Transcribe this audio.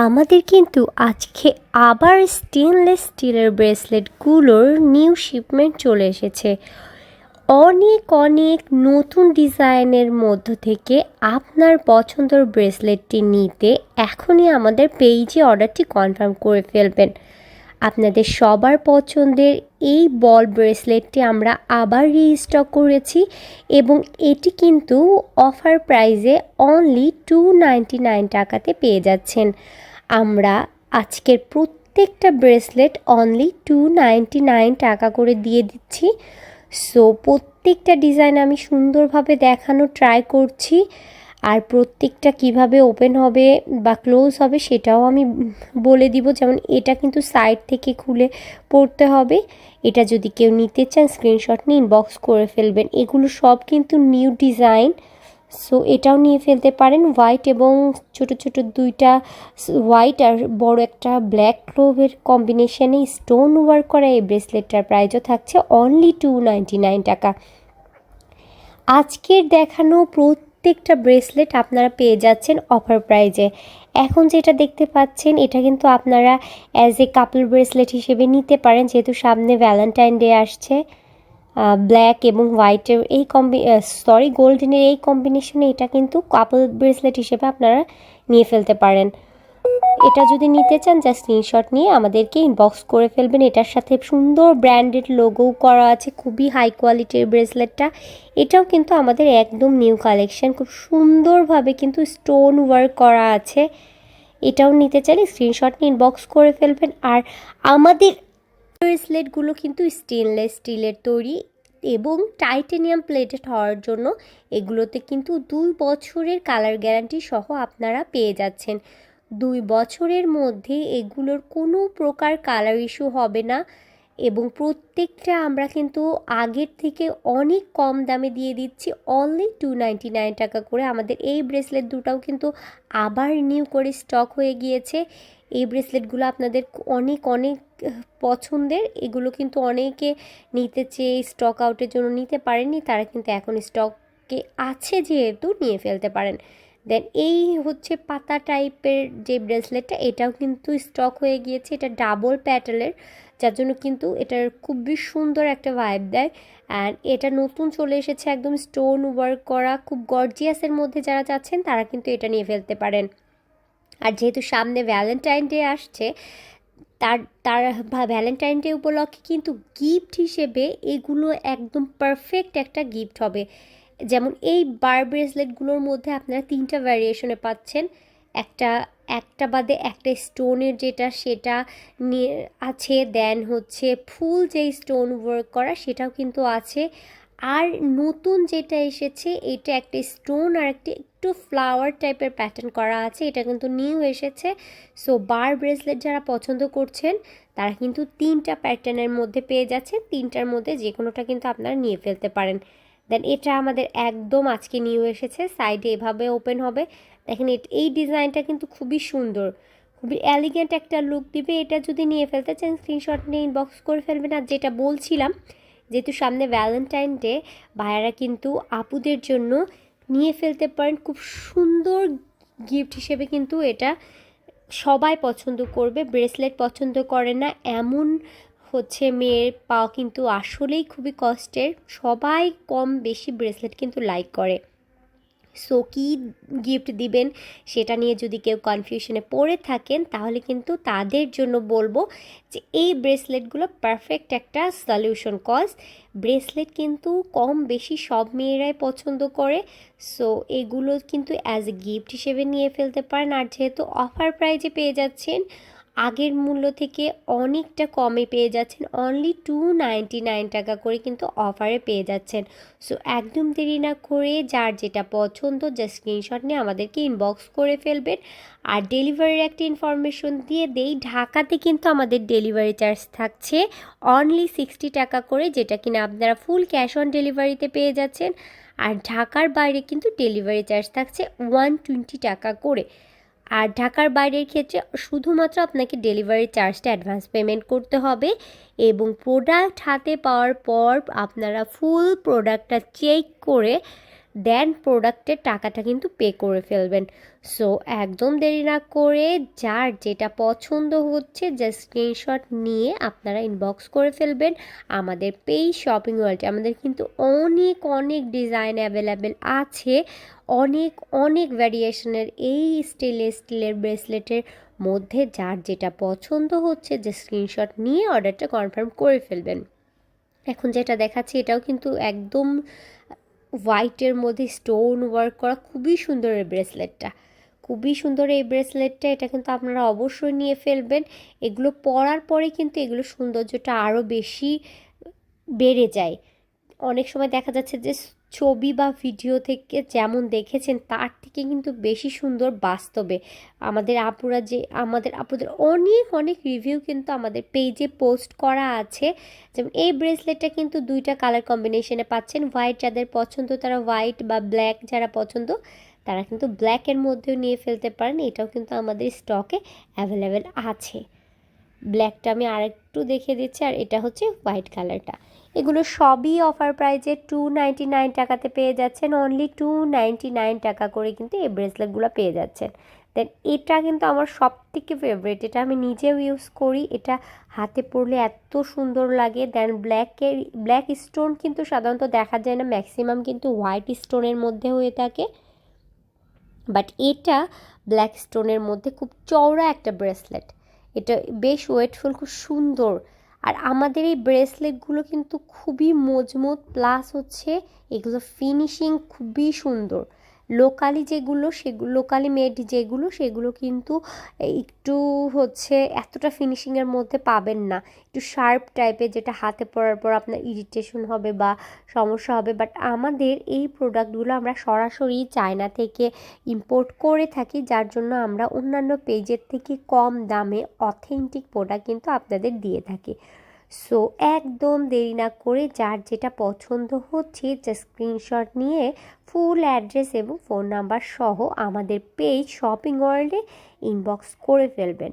আমাদের কিন্তু আজকে আবার স্টেনলেস স্টিলের ব্রেসলেটগুলোর নিউ শিপমেন্ট চলে এসেছে। অনেক অনেক নতুন ডিজাইনের মধ্য থেকে আপনার পছন্দের ব্রেসলেটটি নিতে এখনই আমাদের পেজে অর্ডারটি কনফার্ম করে ফেলবেন। আপনাদের সবার পছন্দের এই বল ব্রেসলেটটি আমরা আবার রিস্টক করেছি এবং এটি কিন্তু অফার প্রাইসে অনলি 299 টাকাতে পেয়ে যাচ্ছেন। আমরা আজকের প্রত্যেকটা ব্রেসলেট অনলি 299 টাকা করে দিয়ে দিচ্ছি। সো প্রত্যেকটা ডিজাইন আমি সুন্দরভাবে দেখানো ট্রাই করছি, আর প্রত্যেকটা কিভাবে ওপেন হবে বা ক্লোজ হবে সেটাও আমি বলে দিব। যেমন এটা কিন্তু সাইড থেকে খুলে পড়তে হবে। এটা যদি কেউ নিতে চান স্ক্রিনশট নিয়ে ইনবক্স করে ফেলবেন। এগুলো সব কিন্তু নিউ ডিজাইন, সো এটাও নিয়ে ফেলতে পারেন। হোয়াইট এবং ছোট ছোট দুইটা হোয়াইট আর বড় একটা ব্ল্যাক ক্লোভের কম্বিনেশনে স্টোন ওয়ার্ক করা এই ব্রেসলেটটার প্রাইসও থাকছে অনলি 299 টাকা। আজকের দেখানো প্রত্যেকটা ব্রেসলেট আপনারা পেয়ে যাচ্ছেন অফার প্রাইজে। এখন যেটা দেখতে পাচ্ছেন এটা কিন্তু আপনারা অ্যাজ এ কাপল ব্রেসলেট হিসেবে নিতে পারেন, যেহেতু সামনে ভ্যালেন্টাইন ডে আসছে। ব্ল্যাক এবং হোয়াইটের এই গোল্ডেনের এই কম্বিনেশনে এটা কিন্তু কাপল ব্রেসলেট হিসেবে আপনারা নিয়ে ফেলতে পারেন। এটা যদি নিতে চান জাস্ট স্ক্রিনশট নিয়ে আমাদেরকে ইনবক্স করে ফেলবেন। এটার সাথে সুন্দর ব্র্যান্ডেড লোগো করা আছে, খুবই হাই কোয়ালিটির ব্রেসলেটটা। এটাও কিন্তু আমাদের একদম নিউ কালেকশন, খুব সুন্দরভাবে কিন্তু স্টোন ওয়ার্ক করা আছে। এটাও নিতে চাইলে স্ক্রিনশট নিয়ে ইনবক্স করে ফেলবেন। আর আমাদের ব্রেসলেটগুলো কিন্তু স্টেনলেস স্টিলের তৈরি এবং টাইটেনিয়াম প্লেটেড হওয়ার জন্য এগুলোতে কিন্তু 2 বছরের কালার গ্যারান্টি সহ আপনারা পেয়ে যাচ্ছেন। 2 বছরের মধ্যে এগুলোর কোনো প্রকার কালার ইস্যু হবে না এবং প্রত্যেকটা আমরা কিন্তু আগের থেকে অনেক কম দামে দিয়ে দিচ্ছি অনলি 299 টাকা করে। আমাদের এই ব্রেসলেট দুটাও কিন্তু আবার নিউ করে স্টক হয়ে গিয়েছে। এই ব্রেসলেটগুলো আপনাদের অনেক অনেক পছন্দের। এগুলো কিন্তু অনেকে নিতে চেয়ে স্টক আউটের জন্য নিতে পারেননি, তারা কিন্তু এখন স্টকে আছে যেহেতু নিয়ে ফেলতে পারেন। দেন এই হচ্ছে পাতা টাইপের যে ব্রেসলেটটা, এটাও কিন্তু স্টক হয়ে গিয়েছে। এটা ডাবল প্যাটেলের, যার জন্য কিন্তু এটার খুবই সুন্দর একটা ভাইব দেয়। অ্যান্ড এটা নতুন চলে এসেছে, একদম স্টোন ওয়ার্ক করা, খুব গর্জিয়াসের মধ্যে যারা চাচ্ছেন তারা কিন্তু এটা নিয়ে ফেলতে পারেন। আর যেহেতু সামনে ভ্যালেন্টাইন ডে আসছে, তার তার ভ্যালেন্টাইন ডে উপলক্ষে কিন্তু গিফট হিসেবে এগুলো একদম পারফেক্ট একটা গিফট হবে। যেমন এই বার ব্রেসলেটগুলোর মধ্যে আপনারা 3টা ভ্যারিয়েশনে পাচ্ছেন। একটা বাদে একটা স্টোনের যেটা সেটা নিয়ে আছে, দেন হচ্ছে ফুল যেই স্টোন ওয়ার্ক করা সেটাও কিন্তু আছে। আর নতুন যেটা এসেছে এটা একটা স্টোন আর একটু ফ্লাওয়ার টাইপের প্যাটার্ন করা আছে, এটা কিন্তু নিউ এসেছে। সো বার ব্রেসলেট যারা পছন্দ করছেন তারা কিন্তু 3টা প্যাটার্নের মধ্যে পেয়ে যাচ্ছেন। 3টার মধ্যে যে কোনোটা কিন্তু আপনারা নিয়ে ফেলতে পারেন। দেন এটা আমাদের একদম আজকে নিউ এসেছে, সাইডে এভাবে ওপেন হবে। দেখেন এই ডিজাইনটা কিন্তু খুবই সুন্দর, খুবই এলিগেন্ট একটা লুক দিবে। এটা যদি নিয়ে ফেলতে চান স্ক্রিনশট নিয়ে ইনবক্স করে ফেলবেন। আর যেটা বলছিলাম, যেহেতু সামনে ভ্যালেন্টাইন ডে, ভাইয়ারা কিন্তু আপুদের জন্য নিয়ে ফেলতে পারেন খুব সুন্দর গিফট হিসেবে। কিন্তু এটা সবাই পছন্দ করবে, ব্রেসলেট পছন্দ করে না এমন হচ্ছে মেয়ের পাওয়া কিন্তু আসলেই খুবই কষ্টের। সবাই কম বেশি ব্রেসলেট কিন্তু লাইক করে। সো কী গিফট দিবেন সেটা নিয়ে যদি কেউ কনফিউশনে পড়ে থাকেন তাহলে কিন্তু তাদের জন্য বলবো যে এই ব্রেসলেটগুলো পারফেক্ট একটা সলিউশন। কজ ব্রেসলেট কিন্তু কম বেশি সব মেয়েরাই পছন্দ করে। সো এগুলো কিন্তু অ্যাজ এ গিফট হিসেবে নিয়ে ফেলতে পারেন। আর যেহেতু অফার প্রাইজে পেয়ে যাচ্ছেন, আগের মূল্য থেকে অনেকটা কমে পেয়ে যাচ্ছেন, অনলি 299 টাকা করে কিন্তু অফারে পেয়ে যাচ্ছেন। সো একদম দেরি না করে যার যেটা পছন্দ জাস্ট স্ক্রিনশট নিয়ে আমাদেরকে ইনবক্স করে ফেলবেন। আর ডেলিভারির একটা ইনফরমেশন দিয়ে দেই, ঢাকাতে কিন্তু আমাদের ডেলিভারি চার্জ থাকছে অনলি 60 টাকা করে, যেটা কিনা আপনারা ফুল ক্যাশ অন ডেলিভারিতে পেয়ে যাচ্ছেন। আর ঢাকার বাইরে কিন্তু ডেলিভারি চার্জ থাকছে 120 টাকা করে। আর ঢাকার বাইরের ক্ষেত্রে শুধুমাত্র আপনাকে ডেলিভারি চার্জটা অ্যাডভান্স পেমেন্ট করতে হবে এবং প্রোডাক্ট হাতে পাওয়ার পর আপনারা ফুল প্রোডাক্টটা চেক করে দেন প্রোডাক্টের টাকাটা কিন্তু পে করে ফেলবেন। সো একদম দেরি না করে যার যেটা পছন্দ হচ্ছে জাস্ট স্ক্রিনশট নিয়ে আপনারা ইনবক্স করে ফেলবেন আমাদের পেজ শপিং ওয়ার্ল্ডে। আমাদের কিন্তু অনেক অনেক ডিজাইন অ্যাভেলেবেল আছে, অনেক অনেক ভ্যারিয়েশনের এই স্টিলের ব্রেসলেটের মধ্যে যার যেটা পছন্দ হচ্ছে যে স্ক্রিনশট নিয়ে অর্ডারটা কনফার্ম করে ফেলবেন। এখন যেটা দেখাচ্ছি এটাও কিন্তু একদম হোয়াইটের মধ্যে স্টোন ওয়ার্ক করা, খুবই সুন্দর এই ব্রেসলেটটা, খুবই সুন্দর এই ব্রেসলেটটা। এটা কিন্তু আপনারা অবশ্যই নিয়ে ফেলবেন। এগুলো পরার পরে কিন্তু এগুলো সৌন্দর্যটা আরও বেশি বেড়ে যায়। অনেক সময় দেখা যাচ্ছে যে ছবি বা ভিডিও থেকে যেমন দেখেছেন তার থেকে কিন্তু বেশি সুন্দর বাস্তবে। আমাদের আপুদের অনেক অনেক রিভিউ কিন্তু আমাদের পেজে পোস্ট করা আছে। যেমন এই ব্রেসলেটটা কিন্তু 2টা কালার কম্বিনেশনে পাচ্ছেন। হোয়াইট যাদের পছন্দ তারা হোয়াইট, বা ব্ল্যাক যারা পছন্দ তারা কিন্তু ব্ল্যাকের মধ্যেও নিয়ে ফেলতে পারেন। এটাও কিন্তু আমাদের স্টকে অ্যাভেলেবেল আছে। ব্ল্যাকটা আমি আরেকটু দেখিয়ে দিচ্ছি, আর এটা হচ্ছে হোয়াইট কালারটা। এগুলো সবই অফার প্রাইজে 299 টাকাতে পেয়ে যাচ্ছেন। অনলি 299 টাকা করে কিন্তু এই ব্রেসলেটগুলো পেয়ে যাচ্ছেন। দেন এটা কিন্তু আমার সব থেকে ফেভারিট, এটা আমি নিজেও ইউজ করি। এটা হাতে পরলে এত সুন্দর লাগে। দেন ব্ল্যাক স্টোন কিন্তু সাধারণত দেখা যায় না, ম্যাক্সিমাম কিন্তু হোয়াইট স্টোনের মধ্যে হয়ে থাকে, বাট এটা ব্ল্যাক স্টোনের মধ্যে খুব চওড়া একটা ব্রেসলেট। এটা বেশ ওয়েটফুল, খুব সুন্দর। আর আমাদের এই ব্রেসলেটগুলো কিন্তু খুবই মজবুত, প্লাস হচ্ছে এগুলো ফিনিশিং খুবই সুন্দর। লোকালি মেড সেগুলো কিন্তু একটু হচ্ছে এতটা ফিনিশিংয়ের মধ্যে পাবেন না, একটু শার্প টাইপের, যেটা হাতে পরার পর আপনার ইরিটেশন হবে বা সমস্যা হবে। বাট আমাদের এই প্রোডাক্টগুলো আমরা সরাসরি চায়না থেকে ইম্পোর্ট করে থাকি, যার জন্য আমরা অন্যান্য পেজের থেকে কম দামে অথেন্টিক প্রোডাক্ট কিন্তু আপনাদের দিয়ে থাকি। সো একদম দেরি না করে যার যেটা পছন্দ হচ্ছে জাস্ট স্ক্রিনশট নিয়ে ফুল অ্যাড্রেস এবং ফোন নাম্বার সহ আমাদের পেজ শপিং ওয়ার্ল্ডে ইনবক্স করে ফেলবেন।